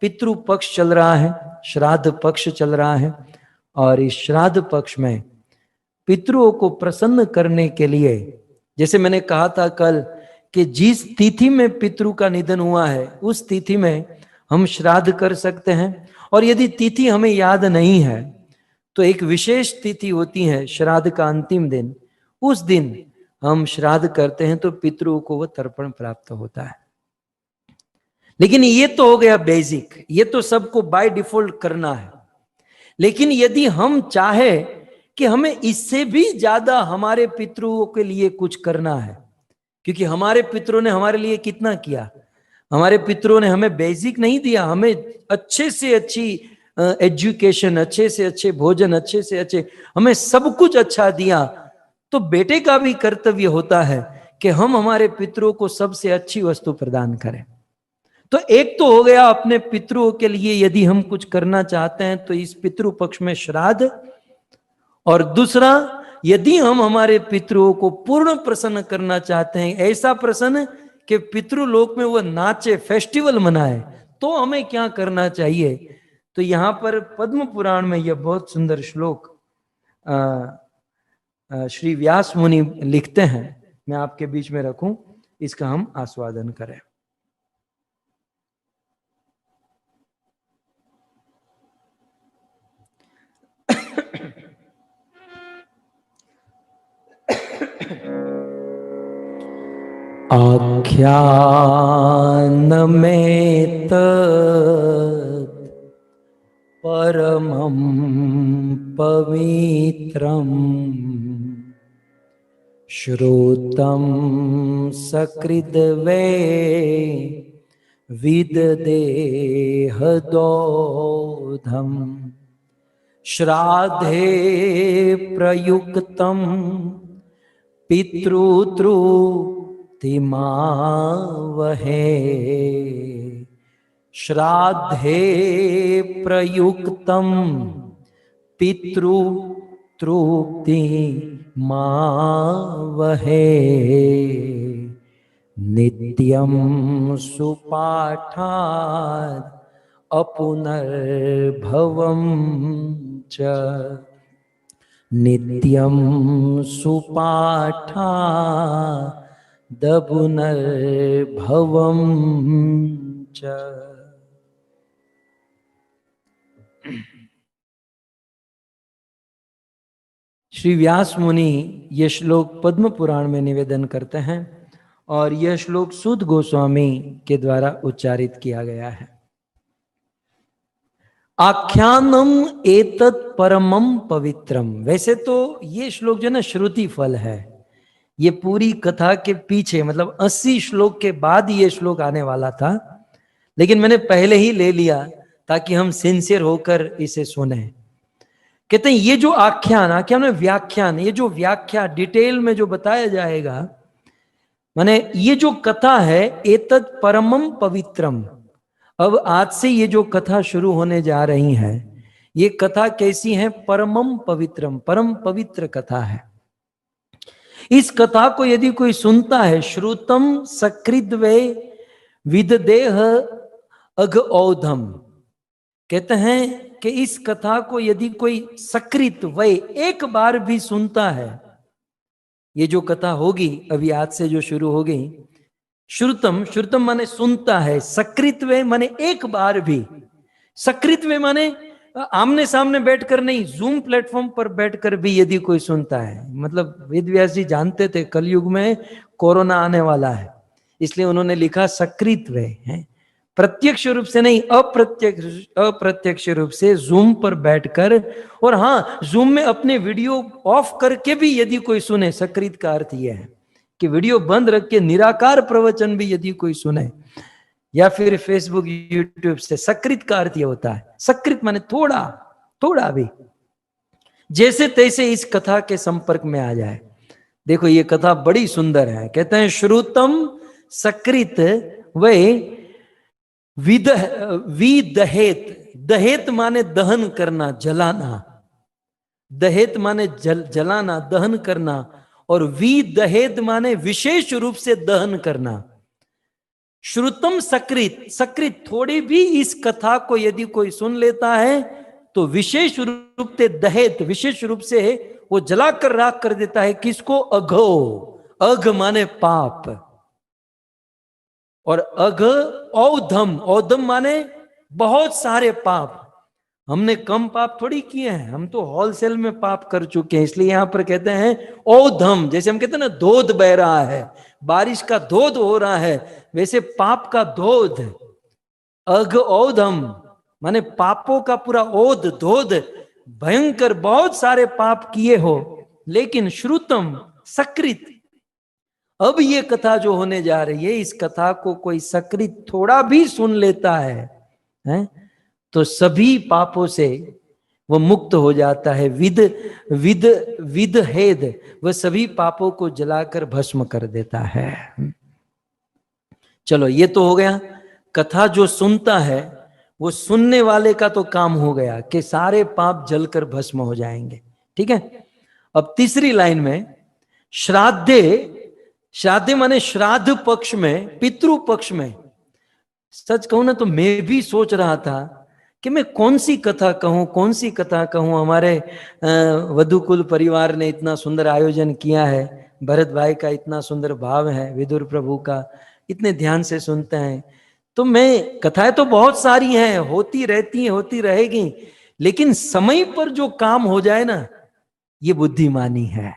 पितृ पक्ष चल रहा है, श्राद्ध पक्ष चल रहा है, और इस श्राद्ध पक्ष में पितरों को प्रसन्न करने के लिए, जैसे मैंने कहा था कल कि जिस तिथि में पितृ का निधन हुआ है उस तिथि में हम श्राद्ध कर सकते हैं, और यदि तिथि हमें याद नहीं है तो एक विशेष तिथि होती है श्राद्ध का अंतिम दिन, उस दिन हम श्राद्ध करते हैं तो पितरों को वह तर्पण प्राप्त होता है। लेकिन ये तो हो गया बेसिक, ये तो सबको बाय डिफॉल्ट करना है। लेकिन यदि हम चाहे कि हमें इससे भी ज्यादा हमारे पितरों के लिए कुछ करना है, क्योंकि हमारे पितरों ने हमारे लिए कितना किया, हमारे पितरों ने हमें बेसिक नहीं दिया, हमें अच्छे से अच्छी एजुकेशन, अच्छे से अच्छे भोजन, अच्छे से अच्छे, हमें सब कुछ अच्छा दिया। तो बेटे का भी कर्तव्य होता है कि हम हमारे पितरों को सबसे अच्छी वस्तु प्रदान करें। तो एक तो हो गया अपने पितरों के लिए यदि हम कुछ करना चाहते हैं तो इस पितृ पक्ष में श्राद्ध, और दूसरा यदि हम हमारे पितरों को पूर्ण प्रसन्न करना चाहते हैं, ऐसा प्रसन्न कि पितृलोक में वो नाचे, फेस्टिवल मनाए, तो हमें क्या करना चाहिए। तो यहां पर पद्म पुराण में यह बहुत सुंदर श्लोक श्री व्यास मुनि लिखते हैं, मैं आपके बीच में रखूं, इसका हम आस्वादन करें। आख्यान में परमं पवित्रं श्रुतं सकृद्वे विददेहदोधम् श्राद्धे प्रयुक्तं पितृतृप्तिमावहे श्राद्धे प्रयुक्तं पितृतृप्तिमावहे नित्यं सुपाठात् अपुनर्भवं च नित्यं सुपाठादपुनर्भवं च। श्री व्यास मुनि ये श्लोक पद्म पुराण में निवेदन करते हैं, और यह श्लोक सूत गोस्वामी के द्वारा उच्चारित किया गया है। आख्यानम एतत् परमं पवित्रम। वैसे तो ये श्लोक जो ना श्रुति फल है, ये पूरी कथा के पीछे, मतलब 80 श्लोक के बाद ये श्लोक आने वाला था, लेकिन मैंने पहले ही ले लिया ताकि हम सिंसियर होकर इसे सुने। कहते हैं ये जो आख्यान, आख्यान में व्याख्यान, ये जो व्याख्या डिटेल में जो बताया जाएगा, माने ये जो कथा है एतत् परमं पवित्रम। अब आज से ये जो कथा शुरू होने जा रही है, ये कथा कैसी है, परमं पवित्रम, परम पवित्र कथा है। इस कथा को यदि कोई सुनता है, श्रुतम सकृद्वे विददेह अघ औधम, कहते हैं कि इस कथा को यदि कोई सकृत वय एक बार भी सुनता है, ये जो कथा होगी अभी आज से जो शुरू हो गई, श्रुतम, श्रुतम माने सुनता है, सकृत वे माने एक बार भी, सकृत वे माने आमने सामने बैठकर नहीं, जूम प्लेटफॉर्म पर बैठकर भी यदि कोई सुनता है। मतलब वेद व्यास जी जानते थे कलयुग में कोरोना आने वाला है, इसलिए उन्होंने लिखा सकृत वे है, प्रत्यक्ष रूप से नहीं, अप्रत्यक्ष रूप से जूम पर बैठकर, और हाँ जूम में अपने वीडियो ऑफ करके भी यदि कोई सुने, सकृत का अर्थ यह है कि वीडियो बंद रख के निराकार प्रवचन भी यदि कोई सुने, या फिर फेसबुक यूट्यूब से, सकृत का अर्थ यह होता है, सकृत माने थोड़ा थोड़ा भी, जैसे तैसे इस कथा के संपर्क में आ जाए। देखो ये कथा बड़ी सुंदर है। कहते हैं श्रुतम सकृत वै विदहेत, दहेत माने दहन करना, जलाना, दहेत माने जलाना, दहन करना, और विदहेत माने विशेष रूप से दहन करना। श्रुतम सकृत, सकृत थोड़ी भी इस कथा को यदि कोई सुन लेता है तो विशेष रूप से दहेत, विशेष रूप से वो जलाकर राख कर देता है। किसको? अघो, अघ माने पाप, और अघ औधम, औधम माने बहुत सारे पाप। हमने कम पाप थोड़ी किए हैं, हम तो होलसेल में पाप कर चुके हैं। इसलिए यहां पर कहते हैं औधम, जैसे हम कहते हैं ना धोध बह रहा है, बारिश का धोध हो रहा है, वैसे पाप का धोध। अघ औधम माने पापों का पूरा ओध धोध, भयंकर बहुत सारे पाप किए हो। लेकिन श्रुतम सकृत, अब ये कथा जो होने जा रही है, इस कथा को कोई सकृत थोड़ा भी सुन लेता है तो सभी पापों से वो मुक्त हो जाता है। विद विद विद हेद, वह सभी पापों को जलाकर भस्म कर देता है। चलो ये तो हो गया, कथा जो सुनता है वो सुनने वाले का तो काम हो गया कि सारे पाप जलकर भस्म हो जाएंगे। ठीक है, अब तीसरी लाइन में श्राद्धे, श्राद्धे माने श्राद्ध पक्ष में, पितृ पक्ष में। सच कहूं ना तो मैं भी सोच रहा था कि मैं कौन सी कथा कहूं, कौन सी कथा कहूं। हमारे वधुकुल परिवार ने इतना सुंदर आयोजन किया है, भरत भाई का इतना सुंदर भाव है, विदुर प्रभु का इतने ध्यान से सुनते हैं। तो मैं, कथाएं तो बहुत सारी हैं, होती रहती हैं, होती रहेगी, लेकिन समय पर जो काम हो जाए ना, ये बुद्धिमानी है।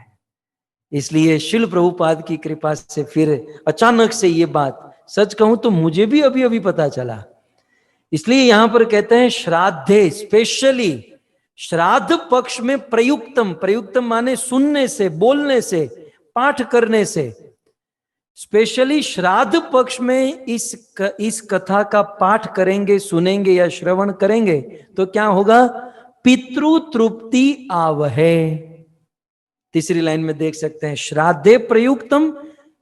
इसलिए शिल प्रभुपाद की कृपा से फिर अचानक से ये बात, सच कहूं तो मुझे भी अभी अभी पता चला। इसलिए यहां पर कहते हैं श्राद्धे, स्पेशली श्राद्ध पक्ष में प्रयुक्तम, प्रयुक्तम माने सुनने से, बोलने से, पाठ करने से, स्पेशली श्राद्ध पक्ष में इस कथा का पाठ करेंगे, सुनेंगे या श्रवण करेंगे तो क्या होगा? पितृ तृप्ति आवहे। तीसरी लाइन में देख सकते हैं, श्राद्धे प्रयुक्तम,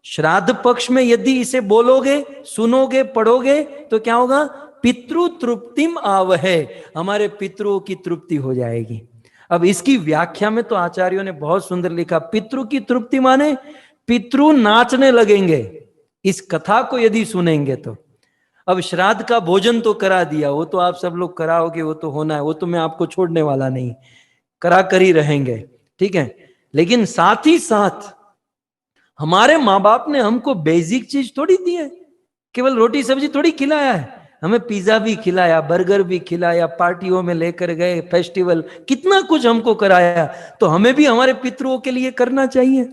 श्राद्ध पक्ष में यदि इसे बोलोगे, सुनोगे, पढ़ोगे तो क्या होगा? पितृ तृप्तिम आवहे, हमारे पितरों की तृप्ति हो जाएगी। अब इसकी व्याख्या में तो आचार्यों ने बहुत सुंदर लिखा, पितृ की तृप्ति माने पितृ नाचने लगेंगे इस कथा को यदि सुनेंगे तो। अब श्राद्ध का भोजन तो करा दिया, वो तो आप सब लोग कराओगे, वो तो होना है, वो तो मैं आपको छोड़ने वाला नहीं, करा कर ही रहेंगे। ठीक है, लेकिन साथ ही साथ हमारे माँ बाप ने हमको बेसिक चीज थोड़ी दी है, केवल रोटी सब्जी थोड़ी खिलाया है, हमें पिज्जा भी खिलाया, बर्गर भी खिलाया, पार्टियों में लेकर गए, फेस्टिवल, कितना कुछ हमको कराया, तो हमें भी हमारे पितरों के लिए करना चाहिए।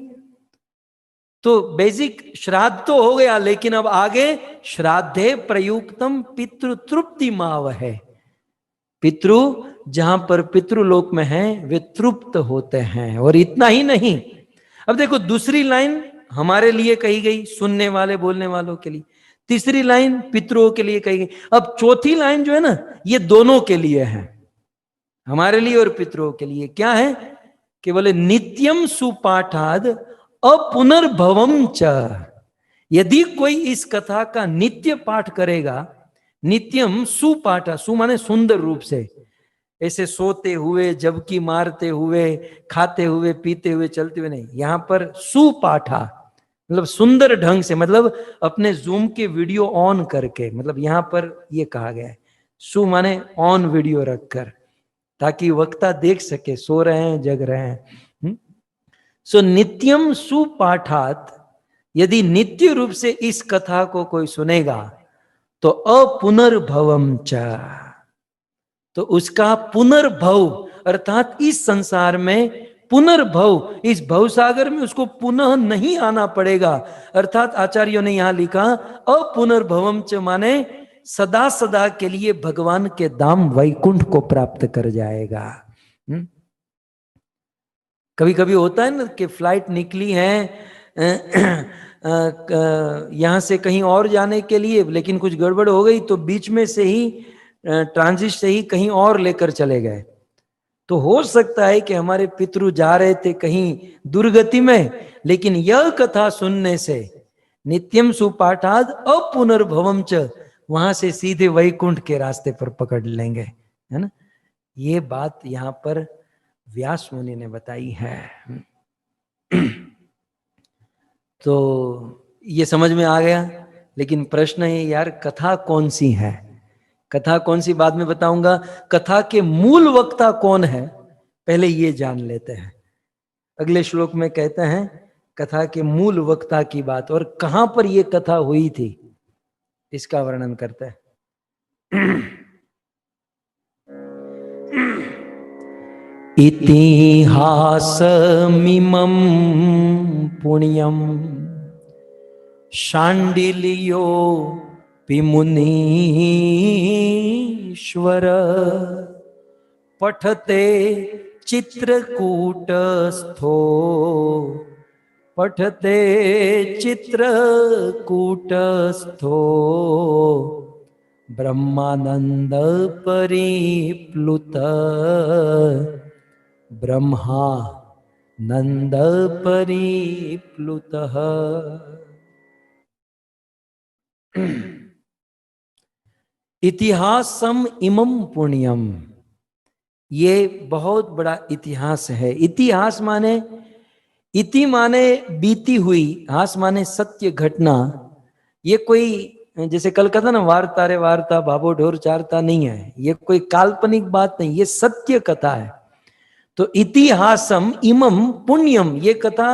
तो बेसिक श्राद्ध तो हो गया, लेकिन अब आगे श्राद्धे प्रयुक्तम पितृ तृप्ति माव है। पितृ जहां पर पितृलोक में हैं वे तृप्त होते हैं। और इतना ही नहीं, अब देखो दूसरी लाइन हमारे लिए कही गई, सुनने वाले बोलने वालों के लिए, तीसरी लाइन पितरों के लिए कही गई, अब चौथी लाइन जो है ना, ये दोनों के लिए है, हमारे लिए और पितरों के लिए। क्या है कि बोले नित्यम सुपाठाद अपुनर्भवम च, यदि कोई इस कथा का नित्य पाठ करेगा, नित्यम सुपाठा, सु माने सुंदर रूप से, ऐसे सोते हुए, जबकि मारते हुए, खाते हुए, पीते हुए, चलते हुए नहीं, यहां पर सुपाठा मतलब सुंदर ढंग से, मतलब अपने जूम के वीडियो ऑन करके, मतलब यहां पर ये कहा गया है सु माने ऑन वीडियो रखकर, ताकि वक्ता देख सके सो रहे हैं जग रहे हैं। सो नित्यम सुपाठात, यदि नित्य रूप से इस कथा को कोई सुनेगा तो अपुनर्भवम च, तो उसका पुनर्भव अर्थात इस संसार में पुनर्भव, इस भवसागर में उसको पुनः नहीं आना पड़ेगा। अर्थात आचार्यों ने यहां लिखा अपुनर्भवम च माने सदा सदा के लिए भगवान के धाम वैकुंठ को प्राप्त कर जाएगा। कभी कभी होता है ना कि फ्लाइट निकली है यहां से कहीं और जाने के लिए, लेकिन कुछ गड़बड़ हो गई तो बीच में से ही ट्रांजिट से ही कहीं और लेकर चले गए। तो हो सकता है कि हमारे पितरु जा रहे थे कहीं दुर्गति में, लेकिन यह कथा सुनने से नित्यम सुपाठाद अपुनर्भवम च, वहां से सीधे वैकुंठ के रास्ते पर पकड़ लेंगे, है ना। ये बात यहां पर व्यास मुनि ने बताई है। तो ये समझ में आ गया। लेकिन प्रश्न है यार, कथा कौन सी है? कथा कौन सी बाद में बताऊंगा, कथा के मूल वक्ता कौन है पहले ये जान लेते हैं। अगले श्लोक में कहते हैं कथा के मूल वक्ता की बात, और कहां पर यह कथा हुई थी इसका वर्णन करते हैं। इतिहासमिमं पुण्यम शाण्डिल्यो मुनीश्वर पठते चित्रकूटस्थो पठते चित्रकूटस्थो ब्रह्मानंद परिप्लुत ब्रह्मानंद परिप्लुतः। इतिहासम इमं पुण्यम, ये बहुत बड़ा इतिहास है। इतिहास माने, इति माने बीती हुई, हास माने सत्य घटना। ये कोई जैसे कल कथा ना, वार्ता रे वार्ता बाबो ढोर चारता नहीं है, ये कोई काल्पनिक बात नहीं, ये सत्य कथा है। तो इतिहासम इमम पुण्यम, ये कथा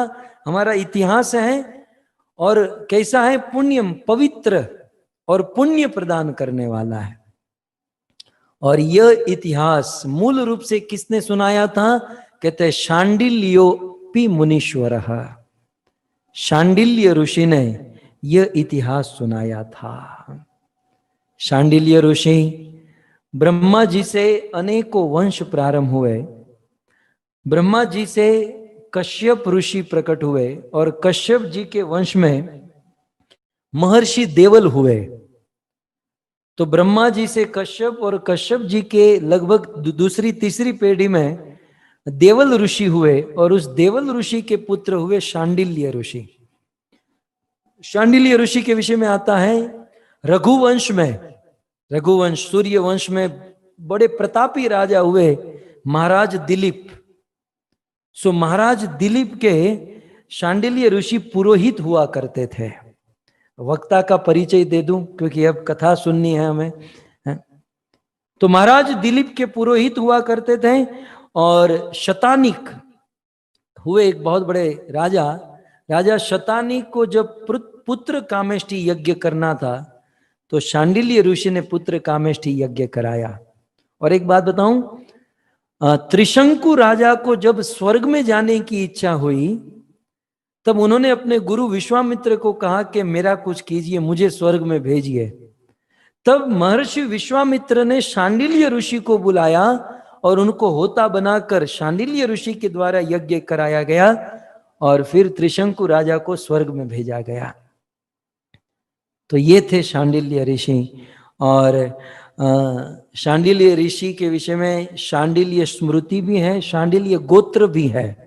हमारा इतिहास है। और कैसा है? पुण्यम, पवित्र और पुण्य प्रदान करने वाला है। और यह इतिहास मूल रूप से किसने सुनाया था? कहते हैं शांडिल्योपि मुनीश्वर, शांडिल्य ऋषि ने यह इतिहास सुनाया था। शांडिल्य ऋषि, ब्रह्मा जी से अनेकों वंश प्रारंभ हुए। ब्रह्मा जी से कश्यप ऋषि प्रकट हुए और कश्यप जी के वंश में महर्षि देवल हुए। तो ब्रह्मा जी से कश्यप और कश्यप जी के लगभग दूसरी तीसरी पीढ़ी में देवल ऋषि हुए, और उस देवल ऋषि के पुत्र हुए शांडिल्य ऋषि। शांडिल्य ऋषि के विषय में आता है रघुवंश में, रघुवंश सूर्य वंश में बड़े प्रतापी राजा हुए महाराज दिलीप। सो महाराज दिलीप के शांडिल्य ऋषि पुरोहित हुआ करते थे। वक्ता का परिचय दे दूं क्योंकि अब कथा सुननी है हमें। तो महाराज दिलीप के पुरोहित हुआ करते थे। और शतानिक हुए एक बहुत बड़े राजा। राजा शतानिक को जब पुत्र कामेष्टि यज्ञ करना था तो शांडिल्य ऋषि ने पुत्र कामेष्टि यज्ञ कराया। और एक बात बताऊं, त्रिशंकु राजा को जब स्वर्ग में जाने की इच्छा हुई तब उन्होंने अपने गुरु विश्वामित्र को कहा कि मेरा कुछ कीजिए, मुझे स्वर्ग में भेजिए। तब महर्षि विश्वामित्र ने शांडिल्य ऋषि को बुलाया और उनको होता बनाकर शांडिल्य ऋषि के द्वारा यज्ञ कराया गया और फिर त्रिशंकु राजा को स्वर्ग में भेजा गया। तो ये थे शांडिल्य ऋषि। और शांडिल्य ऋषि के विषय में शांडिल्य स्मृति भी है, शांडिल्य गोत्र भी है,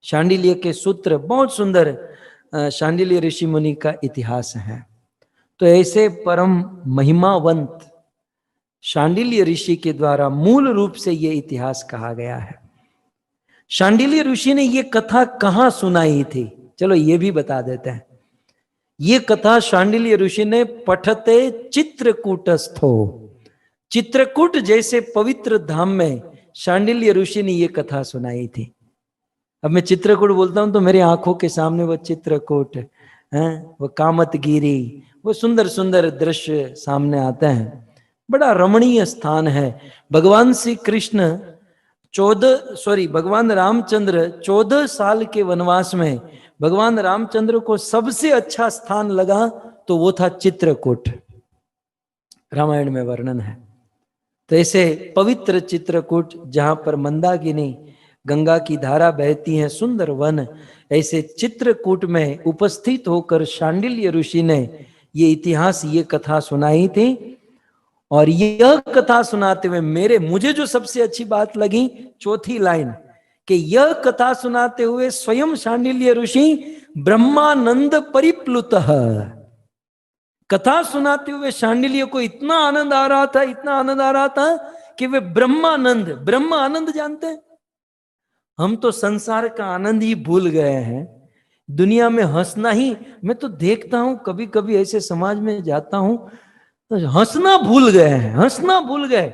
शांडिल्य के सूत्र बहुत सुंदर शांडिल्य ऋषि मुनि का इतिहास है। तो ऐसे परम महिमावंत शांडिल्य ऋषि के द्वारा मूल रूप से ये इतिहास कहा गया है। शांडिल्य ऋषि ने ये कथा कहाँ सुनाई थी, चलो ये भी बता देते हैं। ये कथा शांडिल्य ऋषि ने पठते चित्रकूटस्थो, चित्रकूट जैसे पवित्र धाम में शांडिल्य ऋषि ने ये कथा सुनाई थी। अब मैं चित्रकूट बोलता हूं तो मेरी आंखों के सामने वो चित्रकूट है, वो कामतगिरी, वो सुंदर सुंदर दृश्य सामने आते हैं। बड़ा रमणीय स्थान है। भगवान श्री कृष्ण भगवान रामचंद्र 14 साल के वनवास में भगवान रामचंद्र को सबसे अच्छा स्थान लगा तो वो था चित्रकूट। रामायण में वर्णन है। तो ऐसे पवित्र चित्रकूट जहां पर मंदाकिनी गंगा की धारा बहती है, सुंदर वन, ऐसे चित्रकूट में उपस्थित होकर शांडिल्य ऋषि ने ये इतिहास, ये कथा सुनाई थी। और यह कथा सुनाते हुए मुझे जो सबसे अच्छी बात लगी चौथी लाइन, कि यह कथा सुनाते हुए स्वयं शांडिल्य ऋषि ब्रह्मानंद परिप्लुतः, कथा सुनाते हुए शांडिल्य को इतना आनंद आ रहा था, इतना आनंद आ रहा था कि वे ब्रह्मानंद, ब्रह्म आनंद जानते हैं, हम तो संसार का आनंद ही भूल गए हैं। दुनिया में हंसना ही, मैं तो देखता हूं कभी कभी ऐसे समाज में जाता हूं तो हंसना भूल गए हैं, हंसना भूल गए।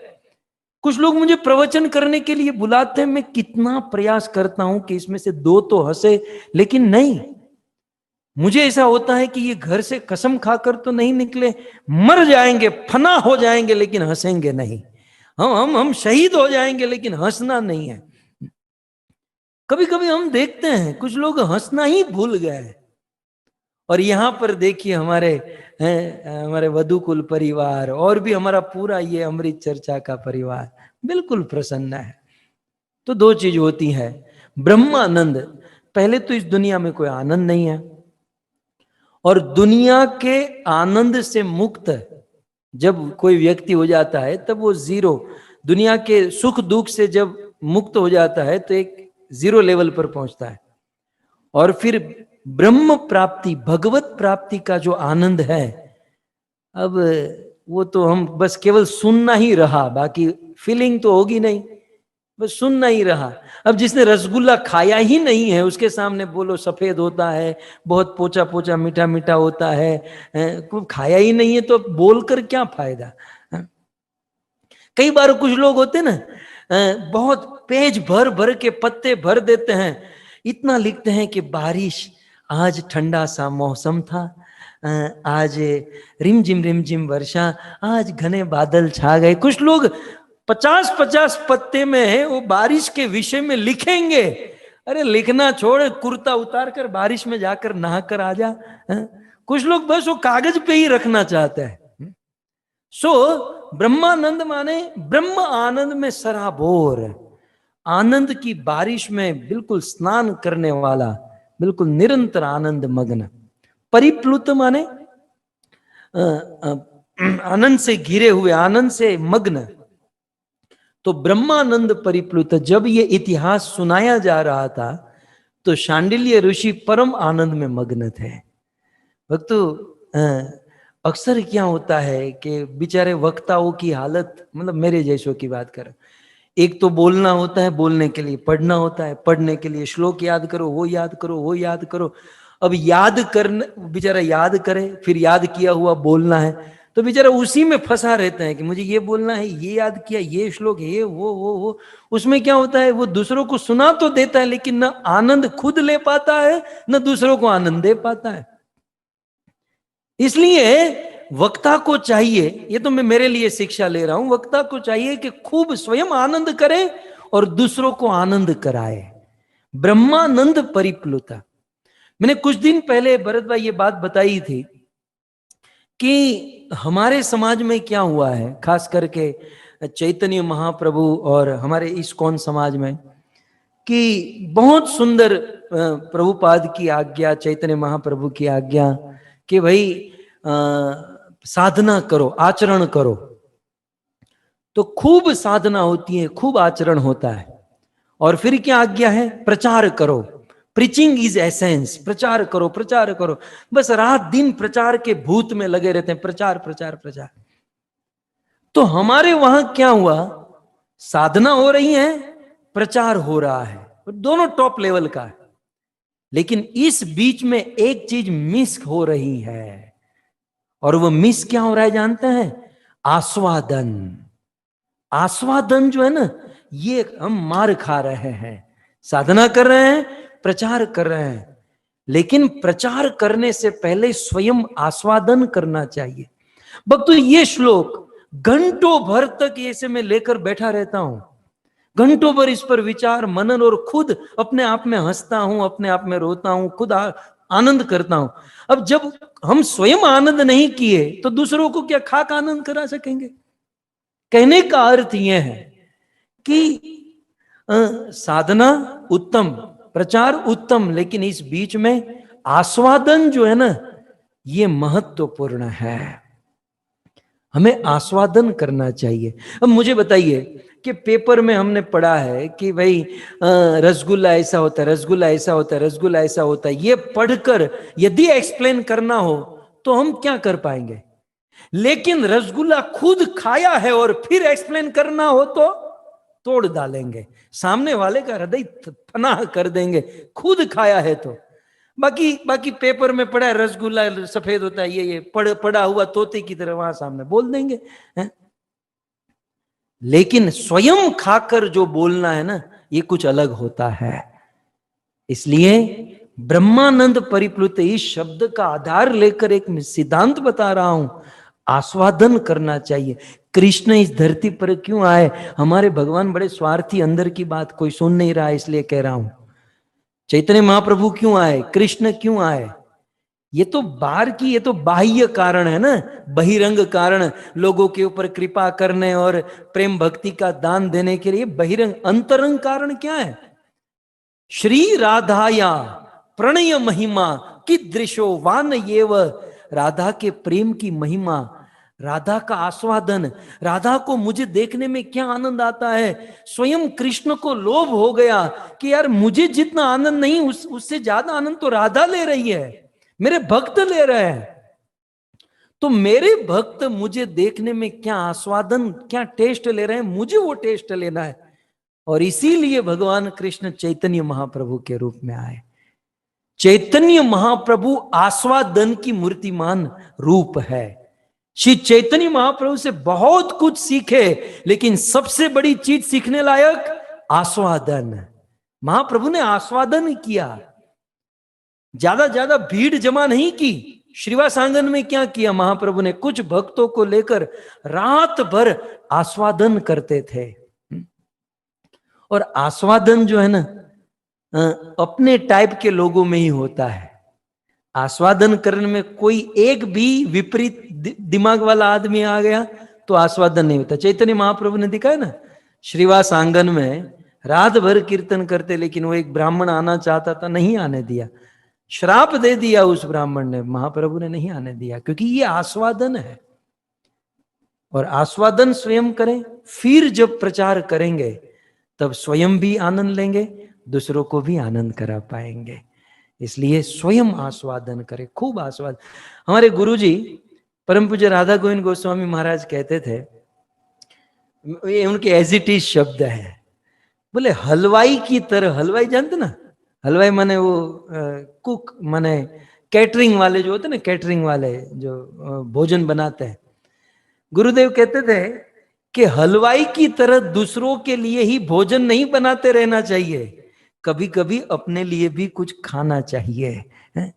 कुछ लोग मुझे प्रवचन करने के लिए बुलाते हैं, मैं कितना प्रयास करता हूं कि इसमें से दो तो हंसे, लेकिन नहीं। मुझे ऐसा होता है कि ये घर से कसम खाकर तो नहीं निकले, मर जाएंगे, फना हो जाएंगे, लेकिन हंसेंगे नहीं। हम शहीद हो जाएंगे, लेकिन हंसना नहीं है। कभी कभी हम देखते हैं कुछ लोग हंसना ही भूल गए। और यहां पर देखिए हमारे वधुकुल परिवार और भी हमारा पूरा ये अमृत चर्चा का परिवार बिल्कुल प्रसन्न है। तो दो चीज होती है, ब्रह्मानंद, पहले तो इस दुनिया में कोई आनंद नहीं है, और दुनिया के आनंद से मुक्त जब कोई व्यक्ति हो जाता है तब वो जीरो, दुनिया के सुख दुख से जब मुक्त हो जाता है तो एक जीरो लेवल पर पहुंचता है। और फिर ब्रह्म प्राप्ति, भगवत प्राप्ति का जो आनंद है, अब वो तो हम बस केवल सुनना ही रहा, बाकी फीलिंग तो होगी नहीं, बस सुनना ही रहा। अब जिसने रसगुल्ला खाया ही नहीं है उसके सामने बोलो सफेद होता है, बहुत पोचा पोचा मीठा मीठा होता है, कोई खाया ही नहीं है तो बोलकर क्या फायदा। कई बार कुछ लोग होते ना, बहुत पेज भर भर के पत्ते भर देते हैं, इतना लिखते हैं कि बारिश, आज ठंडा सा मौसम था, आज रिमझिम वर्षा, आज घने बादल छा गए। कुछ लोग 50-50 पत्ते में है वो बारिश के विषय में लिखेंगे। अरे लिखना छोड़, कुर्ता उतार कर बारिश में जाकर नहा कर आ जा। कुछ लोग बस वो कागज पे ही रखना चाहते हैं। सो ब्रह्मानंद माने ब्रह्म आनंद में सराबोर, आनंद की बारिश में बिल्कुल स्नान करने वाला, बिल्कुल निरंतर आनंद मग्न। परिप्लुत माने आनंद से घिरे हुए, आनंद से मग्न। तो ब्रह्मानंद परिप्लुत, जब ये इतिहास सुनाया जा रहा था तो शांडिल्य ऋषि परम आनंद में मग्न थे। भक्तों, अक्सर क्या होता है कि बेचारे वक्ताओं की हालत, मतलब मेरे जैसों की बात करें, एक तो बोलना होता है, बोलने के लिए पढ़ना होता है, पढ़ने के लिए श्लोक याद करो, वो याद करो, वो याद करो। अब याद करने, बेचारा याद करे, फिर याद किया हुआ बोलना है, तो बेचारा उसी में फंसा रहता है कि मुझे ये बोलना है, ये याद किया, ये श्लोक, ये वो। उसमें क्या होता है, वो दूसरों को सुना तो देता है, लेकिन न आनंद खुद ले पाता है, न दूसरों को आनंद दे पाता है। इसलिए वक्ता को चाहिए, ये तो मैं मेरे लिए शिक्षा ले रहा हूं, वक्ता को चाहिए कि खूब स्वयं आनंद करे और दूसरों को आनंद कराए। ब्रह्मानंद परिप्लुता। मैंने कुछ दिन पहले भरत भाई ये बात बताई थी कि हमारे समाज में क्या हुआ है, खास करके चैतन्य महाप्रभु और हमारे इस्कॉन समाज में, कि बहुत सुंदर प्रभुपाद की आज्ञा, चैतन्य महाप्रभु की आज्ञा कि भाई साधना करो, आचरण करो। तो खूब साधना होती है, खूब आचरण होता है, और फिर क्या आज्ञा है, प्रचार करो। प्रीचिंग इज एसेंस, प्रचार करो, प्रचार करो। बस रात दिन प्रचार के भूत में लगे रहते हैं, प्रचार प्रचार प्रचार। तो हमारे वहां क्या हुआ, साधना हो रही है, प्रचार हो रहा है, दोनों टॉप लेवल का है, लेकिन इस बीच में एक चीज मिस हो रही है। और वो मिस क्या हो रहा है जानते हैं, आस्वादन। आस्वादन जो है ना, ये हम मार खा रहे हैं। साधना कर रहे हैं, प्रचार कर रहे हैं, लेकिन प्रचार करने से पहले स्वयं आस्वादन करना चाहिए। भक्तों, ये श्लोक घंटों भर तक ऐसे मैं लेकर बैठा रहता हूं, घंटों भर इस पर विचार मनन, और खुद अपने आप में हंसता हूं, अपने आप में रोता हूं, खुद आनंद करता हूं। अब जब हम स्वयं आनंद नहीं किए तो दूसरों को क्या खाक आनंद करा सकेंगे। कहने का अर्थ यह है कि साधना उत्तम, प्रचार उत्तम, लेकिन इस बीच में आस्वादन जो है ना, ये महत्वपूर्ण है। हमें आस्वादन करना चाहिए। अब मुझे बताइए कि पेपर में हमने पढ़ा है कि भाई रसगुल्ला ऐसा होता है, रसगुल्ला ऐसा होता है, रसगुल्ला ऐसा होता है, ये पढ़कर यदि एक्सप्लेन करना हो तो हम क्या कर पाएंगे। लेकिन रसगुल्ला खुद खाया है और फिर एक्सप्लेन करना हो तो तोड़ डालेंगे, सामने वाले का हृदय फनाह कर देंगे, खुद खाया है तो। बाकी बाकी पेपर में पड़ा है रसगुल्ला सफेद होता है, ये पड़ा हुआ तोते की तरह वहां सामने बोल देंगे है? लेकिन स्वयं खाकर जो बोलना है ना, ये कुछ अलग होता है। इसलिए ब्रह्मानंद परिप्लुत इस शब्द का आधार लेकर एक सिद्धांत बता रहा हूं, आस्वादन करना चाहिए। कृष्ण इस धरती पर क्यों आए? हमारे भगवान बड़े स्वार्थी, अंदर की बात कोई सुन नहीं रहा, इसलिए कह रहा हूं। चैतन्य महाप्रभु क्यों आए? कृष्ण क्यों आए? ये तो बाहर की, ये तो बाह्य कारण है ना, बहिरंग कारण, लोगों के ऊपर कृपा करने और प्रेम भक्ति का दान देने के लिए बहिरंग। अंतरंग कारण क्या है? श्री राधाया प्रणय महिमा कीदृशो वान येव, राधा के प्रेम की महिमा, राधा का आस्वादन, राधा को मुझे देखने में क्या आनंद आता है। स्वयं कृष्ण को लोभ हो गया कि यार मुझे जितना आनंद नहीं, उससे ज्यादा आनंद तो राधा ले रही है, मेरे भक्त ले रहे हैं। तो मेरे भक्त मुझे देखने में क्या आस्वादन, क्या टेस्ट ले रहे हैं, मुझे वो टेस्ट लेना है। और इसीलिए भगवान कृष्ण चैतन्य महाप्रभु के रूप में आए। चैतन्य महाप्रभु आस्वादन की मूर्तिमान रूप है। श्री चैतन्य महाप्रभु से बहुत कुछ सीखे, लेकिन सबसे बड़ी चीज सीखने लायक आस्वादन। महाप्रभु ने आस्वादन किया, ज्यादा भीड़ जमा नहीं की। श्रीवास आंगन में क्या किया महाप्रभु ने? कुछ भक्तों को लेकर रात भर आस्वादन करते थे। और आस्वादन जो है ना, अपने टाइप के लोगों में ही होता है। आस्वादन करने में कोई एक भी विपरीत दिमाग वाला आदमी आ गया तो आस्वादन नहीं होता। चैतन्य महाप्रभु ने दिखाया ना, श्रीवास आंगन में रात भर कीर्तन करते, लेकिन वो एक ब्राह्मण आना चाहता था, नहीं आने दिया, श्राप दे दिया उस ब्राह्मण ने, महाप्रभु ने नहीं आने दिया, क्योंकि ये आस्वादन है। और आस्वादन स्वयं करें, फिर जब प्रचार करेंगे तब स्वयं भी आनंद लेंगे, दूसरों को भी आनंद करा पाएंगे। इसलिए स्वयं आस्वादन करें, खूब आस्वादन। हमारे गुरुजी परम पूज्य राधा गोविंद गोस्वामी महाराज कहते थे, ये उनके एज इट इज शब्द है, बोले हलवाई की तरह, हलवाई जानते ना, हलवाई माने वो कुक, माने कैटरिंग वाले जो होते ना, कैटरिंग वाले जो भोजन बनाते हैं। गुरुदेव कहते थे कि हलवाई की तरह दूसरों के लिए ही भोजन नहीं बनाते रहना चाहिए, कभी कभी अपने लिए भी कुछ खाना चाहिए। है?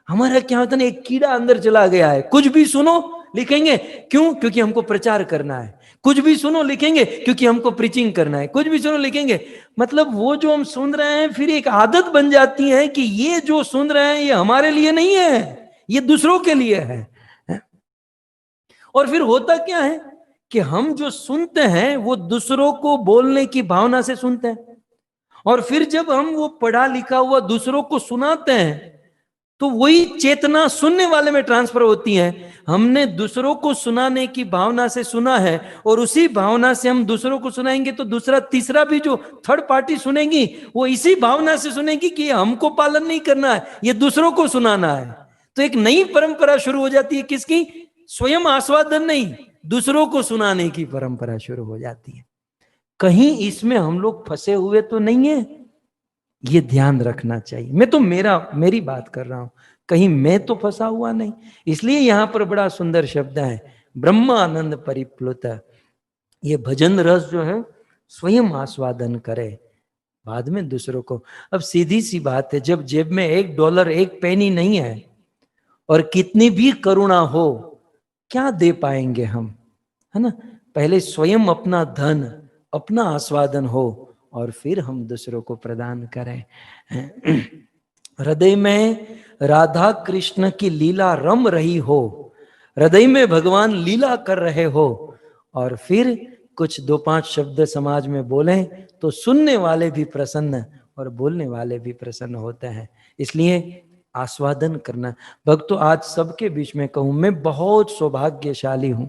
हमारा क्या होता है ना, एक कीड़ा अंदर चला गया है, कुछ भी सुनो लिखेंगे, क्यों? क्योंकि हमको प्रचार करना है। कुछ भी सुनो लिखेंगे, क्योंकि हमको प्रीचिंग करना है। कुछ भी सुनो लिखेंगे, मतलब वो जो हम सुन रहे हैं फिर एक आदत बन जाती है कि ये जो सुन रहे हैं ये हमारे लिए नहीं है, ये दूसरों के लिए है। और फिर होता क्या है कि हम जो सुनते हैं वो दूसरों को बोलने की भावना से सुनते हैं, और फिर जब हम वो पढ़ा लिखा हुआ दूसरों को सुनाते हैं तो वही चेतना सुनने वाले में ट्रांसफर होती है। हमने दूसरों को सुनाने की भावना से सुना है, और उसी भावना से हम दूसरों को सुनाएंगे तो दूसरा तीसरा भी जो थर्ड पार्टी सुनेगी वो इसी भावना से सुनेगी कि हमको पालन नहीं करना है, ये दूसरों को सुनाना है। तो एक नई परंपरा शुरू हो जाती है, किसकी? स्वयं आस्वादन नहीं, दूसरों को सुनाने की परंपरा शुरू हो जाती है। कहीं इसमें हम लोग फंसे हुए तो नहीं है, ये ध्यान रखना चाहिए। मैं तो मेरी बात कर रहा हूं, कहीं मैं तो फंसा हुआ नहीं। इसलिए यहां पर बड़ा सुंदर शब्द है, ब्रह्मानंद परिप्लुत। ये भजन रस जो है स्वयं आस्वादन करे, बाद में दूसरों को। अब सीधी सी बात है, जब जेब में $1 एक पेनी नहीं है और कितनी भी करुणा हो, क्या दे पाएंगे हम, है ना? पहले स्वयं अपना धन, अपना आस्वादन हो, और फिर हम दूसरों को प्रदान करें। हृदय में राधा कृष्ण की लीला रम रही हो, हृदय में भगवान लीला कर रहे हो, और फिर कुछ 2-5 शब्द समाज में बोलें तो सुनने वाले भी प्रसन्न और बोलने वाले भी प्रसन्न होते हैं। इसलिए आस्वादन करना। भक्तों, आज सबके बीच में कहूं, मैं बहुत सौभाग्यशाली हूं।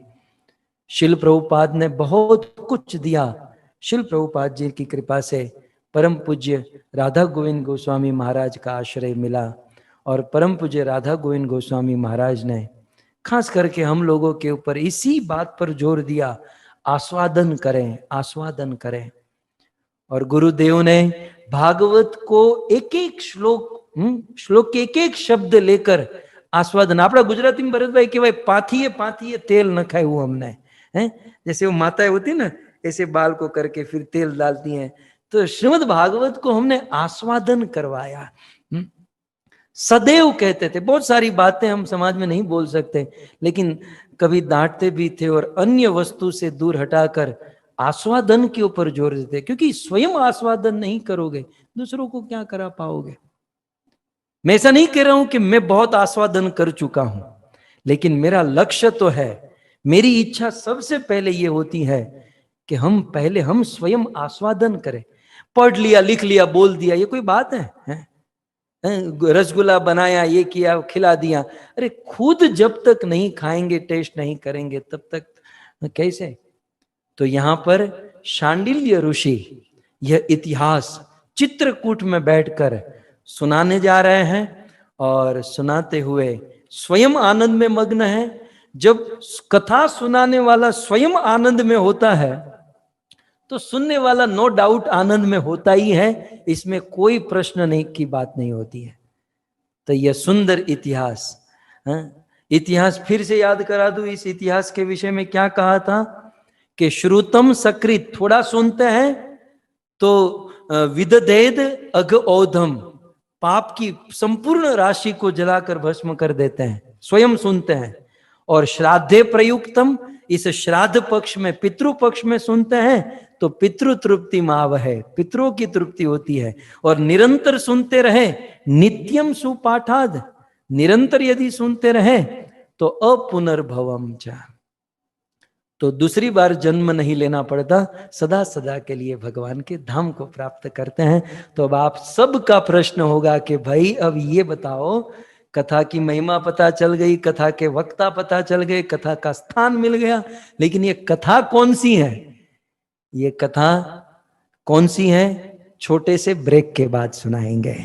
शिल प्रभुपाद ने बहुत कुछ दिया। शिल प्रभुपाद जी की कृपा से परम पूज्य राधा गोविंद गोस्वामी महाराज का आश्रय मिला, और परम पूज्य राधा गोविंद गोस्वामी महाराज ने खास करके हम लोगों के ऊपर इसी बात पर जोर दिया, आस्वादन करें, आस्वादन करें। और गुरुदेव ने भागवत को एक एक श्लोक શ્લોક કે એક શબ્દ લેકર आस्वादन। આપણા गुजराती में भरतभाई कहेवाय पाथीए पाथीए तेल नखाયું हमने, हैं? जैसे वो माताएं होती ना, ऐसे बाल को करके फिर तेल डालती हैं। तो श्रीमद् भागवत को हमने आस्वादन करवाया। सदैव कहते थे, बहुत सारी बातें हम समाज में नहीं बोल सकते, लेकिन कभी डांटते भी थे और अन्य वस्तु से दूर हटाकर आस्वादन के ऊपर जोर देते, क्योंकि स्वयं आस्वादन नहीं करोगे दूसरों को क्या करा पाओगे। मैं ऐसा नहीं कह रहा हूं कि मैं बहुत आस्वादन कर चुका हूं, लेकिन मेरा लक्ष्य तो है, मेरी इच्छा सबसे पहले ये होती है कि हम स्वयं आस्वादन करें। पढ़ लिया, लिख लिया, बोल दिया, ये कोई बात है? रसगुल्ला बनाया, ये किया, खिला दिया, अरे खुद जब तक नहीं खाएंगे, टेस्ट नहीं करेंगे, तब तक कैसे। तो यहां पर शांडिल्य ऋषि यह इतिहास चित्रकूट में बैठकर सुनाने जा रहे हैं, और सुनाते हुए स्वयं आनंद में मग्न है। जब कथा सुनाने वाला स्वयं आनंद में होता है तो सुनने वाला नो डाउट आनंद में होता ही है, इसमें कोई प्रश्न नहीं की बात नहीं होती है। तो यह सुंदर इतिहास, इतिहास फिर से याद करा दूं, इस इतिहास के विषय में क्या कहा था कि श्रुतम सकृत, थोड़ा सुनते हैं तो विदधेद अघ औधम, पाप की संपूर्ण राशि को जलाकर भस्म कर देते हैं, स्वयं सुनते हैं। और श्राद्धे प्रयुक्तम, इस श्राद्ध पक्ष में, पितृ पक्ष में सुनते हैं तो पितृ तृप्ति माव है, पितरों की तृप्ति होती है। और निरंतर सुनते रहे, नित्यम सुपाठाद, निरंतर यदि सुनते रहे तो अपुनर्भवम च, तो दूसरी बार जन्म नहीं लेना पड़ता, सदा सदा के लिए भगवान के धाम को प्राप्त करते हैं। तो अब आप सबका प्रश्न होगा कि भाई अब ये बताओ, कथा की महिमा पता चल गई, कथा के वक्ता पता चल गए, कथा का स्थान मिल गया, लेकिन ये कथा कौन सी है? ये कथा कौन सी है? छोटे से ब्रेक के बाद सुनाएंगे।